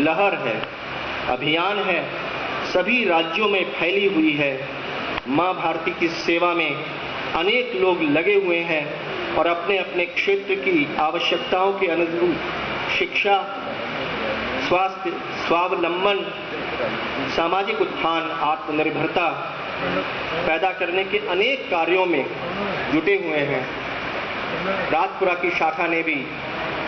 लहर है, अभियान है, सभी राज्यों में फैली हुई है। माँ भारती की सेवा में अनेक लोग लगे हुए हैं और अपने अपने क्षेत्र की आवश्यकताओं के अनुरूप शिक्षा, स्वास्थ्य, स्वावलंबन, सामाजिक उत्थान, आत्मनिर्भरता पैदा करने के अनेक कार्यों में जुटे हुए हैं। राजपुरा की शाखा ने भी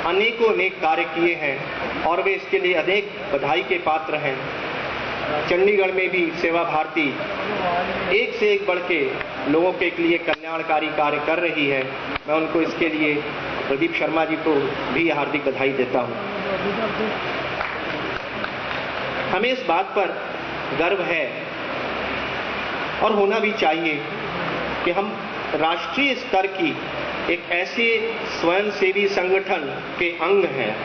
अनेकों अनेक कार्य किए हैं और वे इसके लिए अनेक बधाई के पात्र हैं। चंडीगढ़ में भी सेवा भारती एक से एक बढ़ के लोगों के लिए कल्याणकारी कार्य कर रही है। मैं उनको इसके लिए प्रदीप शर्मा जी को भी हार्दिक बधाई देता हूं। हमें इस बात पर गर्व है और होना भी चाहिए कि हम राष्ट्रीय स्तर की एक ऐसे स्वयंसेवी संगठन के अंग हैं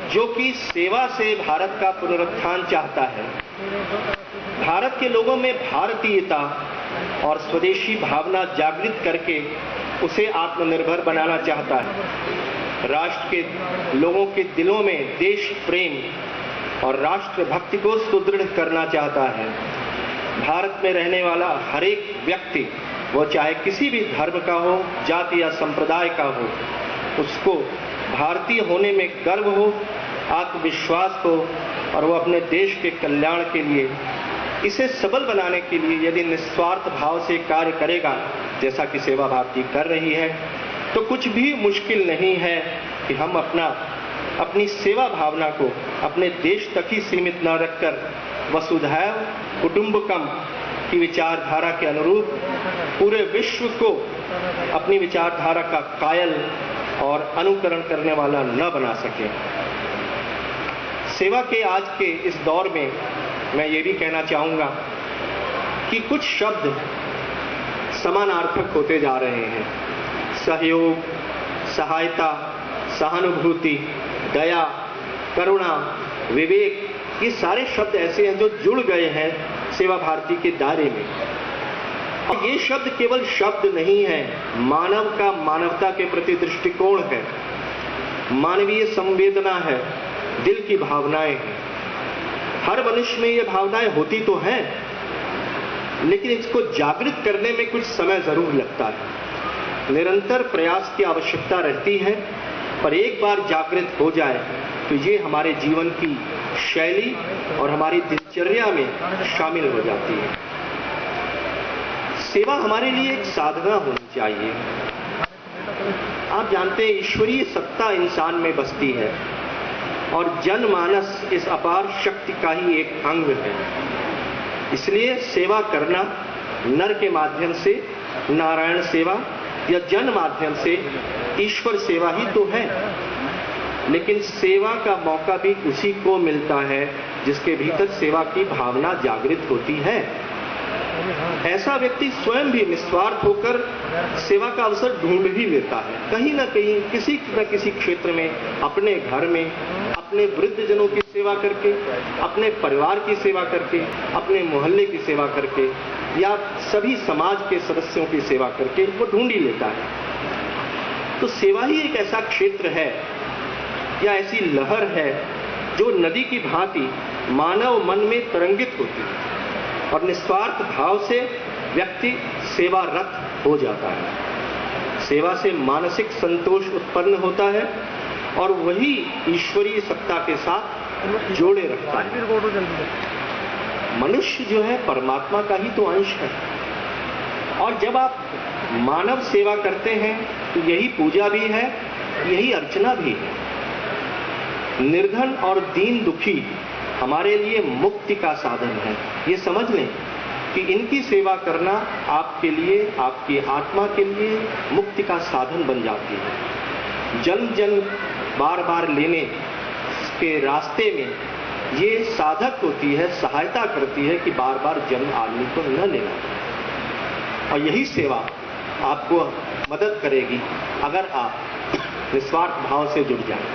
जो कि सेवा से भारत का पुनरुत्थान चाहता है। भारत के लोगों में भारतीयता और स्वदेशी भावना जागृत करके उसे आत्मनिर्भर बनाना चाहता है। राष्ट्र के लोगों के दिलों में देश प्रेम और राष्ट्र भक्ति को सुदृढ़ करना चाहता है। भारत में रहने वाला हर एक व्यक्ति, वो चाहे किसी भी धर्म का हो, जाति या संप्रदाय का हो, उसको भारतीय होने में गर्व हो, आत्मविश्वास हो और वो अपने देश के कल्याण के लिए, इसे सबल बनाने के लिए यदि निस्वार्थ भाव से कार्य करेगा, जैसा कि सेवा भारती कर रही है, तो कुछ भी मुश्किल नहीं है कि हम अपनी सेवा भावना को अपने देश तक ही सीमित न रखकर वसुधैव कुटुंबकम की विचारधारा के अनुरूप पूरे विश्व को अपनी विचारधारा का कायल और अनुकरण करने वाला न बना सके। सेवा के आज के इस दौर में मैं ये भी कहना चाहूंगा कि कुछ शब्द समानार्थक होते जा रहे हैं। सहयोग, सहायता, सहानुभूति, दया, करुणा, विवेक, ये सारे शब्द ऐसे हैं जो जुड़ गए हैं सेवा भारती के दायरे में। और ये शब्द केवल शब्द नहीं है, मानव का मानवता के प्रति दृष्टिकोण है, मानवीय संवेदना है, दिल की भावनाएं हैं। हर मनुष्य में ये भावनाएं होती तो हैं, लेकिन इसको जागृत करने में कुछ समय जरूर लगता है। निरंतर प्रयास की आवश्यकता रहती है, पर एक बार जागृत हो जाए तो ये हमारे जीवन की शैली और हमारी दिनचर्या में शामिल हो जाती है। सेवा हमारे लिए एक साधना होनी चाहिए। आप जानते हैं, ईश्वरीय सत्ता इंसान में बसती है और जनमानस इस अपार शक्ति का ही एक अंग है। इसलिए सेवा करना नर के माध्यम से नारायण सेवा या जन माध्यम से ईश्वर सेवा ही तो है। लेकिन सेवा का मौका भी उसी को मिलता है जिसके भीतर सेवा की भावना जागृत होती है। ऐसा व्यक्ति स्वयं भी निस्वार्थ होकर सेवा का अवसर ढूंढ ही लेता है। कहीं ना कहीं, किसी न किसी क्षेत्र में, अपने घर में, अपने वृद्धजनों की सेवा करके, अपने परिवार की सेवा करके, अपने मोहल्ले की सेवा करके या सभी समाज के सदस्यों की सेवा करके वो ढूंढ ही लेता है। तो सेवा ही एक ऐसा क्षेत्र है या ऐसी लहर है जो नदी की भांति मानव मन में तरंगित होती है और निस्वार्थ भाव से व्यक्ति सेवारत हो जाता है। सेवा से मानसिक संतोष उत्पन्न होता है और वही ईश्वरीय सत्ता के साथ जोड़े रखता है। मनुष्य जो है परमात्मा का ही तो अंश है और जब आप मानव सेवा करते हैं तो यही पूजा भी है, यही अर्चना भी है। निर्धन और दीन दुखी हमारे लिए मुक्ति का साधन है। ये समझ लें कि इनकी सेवा करना आपके लिए, आपकी आत्मा के लिए मुक्ति का साधन बन जाती है। जन्म जन्म बार बार लेने के रास्ते में ये साधक होती है, सहायता करती है कि बार बार जन्म आदमी को न लेना। और यही सेवा आपको मदद करेगी अगर आप निस्वार्थ भाव से जुड़ जाएं,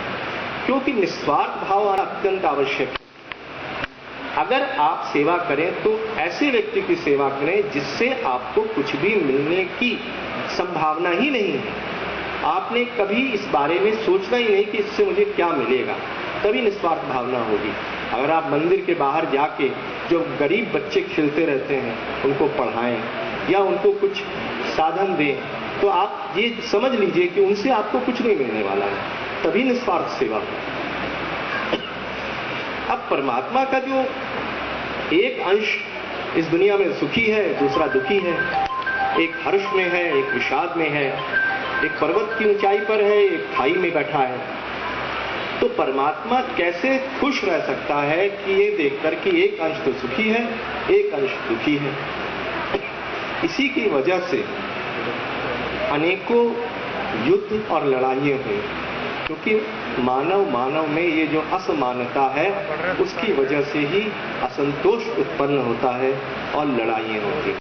क्योंकि निस्वार्थ भाव अत्यंत आवश्यक है। अगर आप सेवा करें तो ऐसे व्यक्ति की सेवा करें जिससे आपको कुछ भी मिलने की संभावना ही नहीं है। आपने कभी इस बारे में सोचना ही नहीं कि इससे मुझे क्या मिलेगा। तभी निस्वार्थ भावना होगी। अगर आप मंदिर के बाहर जाके जो गरीब बच्चे खेलते रहते हैं उनको पढ़ाएं या उनको कुछ साधन दें, तो आप ये समझ लीजिए कि उनसे आपको कुछ नहीं मिलने वाला है, तभी निस्वार्थ सेवा हो। अब परमात्मा का जो एक अंश इस दुनिया में सुखी है, दूसरा दुखी है, एक हर्ष में है, एक विषाद में है, एक पर्वत की ऊंचाई पर है, एक खाई में बैठा है। तो परमात्मा कैसे खुश रह सकता है कि ये देखकर कि एक अंश तो सुखी है, एक अंश दुखी है। इसी की वजह से अनेकों युद्ध और लड़ाइयाँ हुई, क्योंकि मानव में ये जो असमानता है उसकी वजह से ही असंतोष उत्पन्न होता है और लड़ाइयाँ होती हैं।